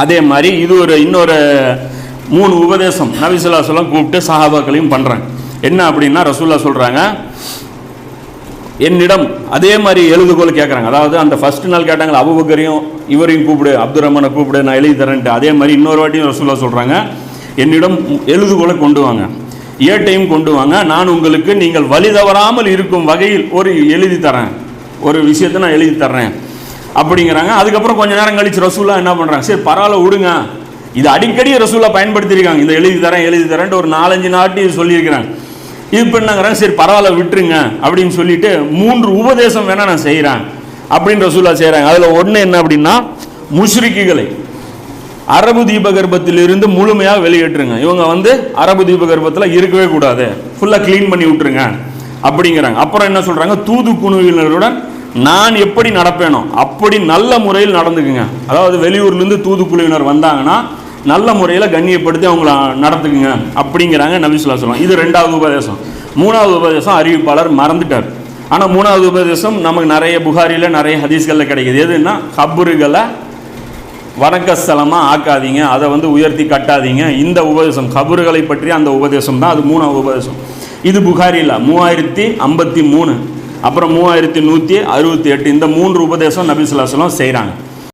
அதே மாதிரி இது இன்னொரு 3 உபதேசம் நபி ஸல்லல்லாஹு அலைஹி வஸல்லம் கூப்பிட்டு சஹாபாக்களையும் பண்ணுறாங்க. என்ன அப்படின்னா ரசூலுல்லாஹ் சொல்கிறாங்க, என்னிடம் அதே மாதிரி எழுதுகோல் கேட்குறாங்க. அதாவது அந்த ஃபர்ஸ்ட் நாள் கேட்டாங்களா அபூபக்கரையும் இவரையும் கூப்பிடு, அப்துல் ரஹ்மானை கூப்பிடு, நான் எழுதி தரேன்ட்டு. அதே மாதிரி இன்னொரு வாட்டியும் ரசூலுல்லாஹ் சொல்கிறாங்க, என்னிடம் எழுதுகோலை கொண்டு வாங்க, ஏட்டையும் கொண்டு வாங்க, நான் உங்களுக்கு நீங்கள் வழி தவறாமல் இருக்கும் வகையில் ஒரு எழுதி தரேன், ஒரு விஷயத்தை நான் எழுதி தர்றேன் அப்படிங்கிறாங்க. அதுக்கப்புறம் கொஞ்சம் நேரம் கழிச்சு ரசூலுல்லாஹ் என்ன பண்ணுறாங்க, சரி பரவாயில்ல விடுங்க, இது அடிக்கடி ரசூலுல்லாஹ் பயன்படுத்தியிருக்காங்க, இந்த எழுதி தரேன்ட்டு ஒரு 4-5 நாட்டி சொல்லியிருக்கிறாங்க. இது பண்ணாங்கிறாங்க, சரி பரவாயில்ல விட்டுருங்க அப்படின்னு சொல்லிட்டு 3 உபதேசம் வேணால் நான் செய்கிறேன் அப்படின்னு ரசூலுல்லாஹ் செய்கிறாங்க. அதில் ஒன்று என்ன அப்படின்னா, முஷ்ரிக்குகளை அரபு தீபகற்பத்திலிருந்து முழுமையாக வெளியேற்றுங்க. இவங்க அரபு தீபகற்பத்தில் இருக்கவே கூடாது, ஃபுல்லாக க்ளீன் பண்ணி விட்டுருங்க அப்படிங்கிறாங்க. அப்புறம் என்ன சொல்கிறாங்க, தூது குழுவினருடன் நான் எப்படி நடப்பேனோ அப்படி நல்ல முறையில் நடந்துக்குங்க. அதாவது வெளியூர்லேருந்து தூதுக்குழுவினர் வந்தாங்கன்னா நல்ல முறையில் கண்ணியப்படுத்தி அவங்கள நடத்துக்குங்க அப்படிங்கிறாங்க நபி ஸல்லல்லாஹு அலைஹி வஸல்லம். இது 2வது உபதேசம். 3வது உபதேசம் அறிவிப்பாளர் மறந்துட்டார். ஆனால் 3வது உபதேசம் நமக்கு நிறைய புகாரியில் நிறைய ஹதீஸ்களில் கிடைக்கிது. எதுன்னா, கபறுகளை வணக்கஸ்தலமாக ஆக்காதீங்க, அதை உயர்த்தி கட்டாதீங்க. இந்த உபதேசம் கபறுகளை பற்றி அந்த உபதேசம் தான், அது 3வது உபதேசம். இது புகாரியில் 3053, அப்புறம் 3168, இந்த 3 உபதேசம் நபி ஸல்லல்லாஹு அலைஹி வஸல்லம் செய்கிறாங்க.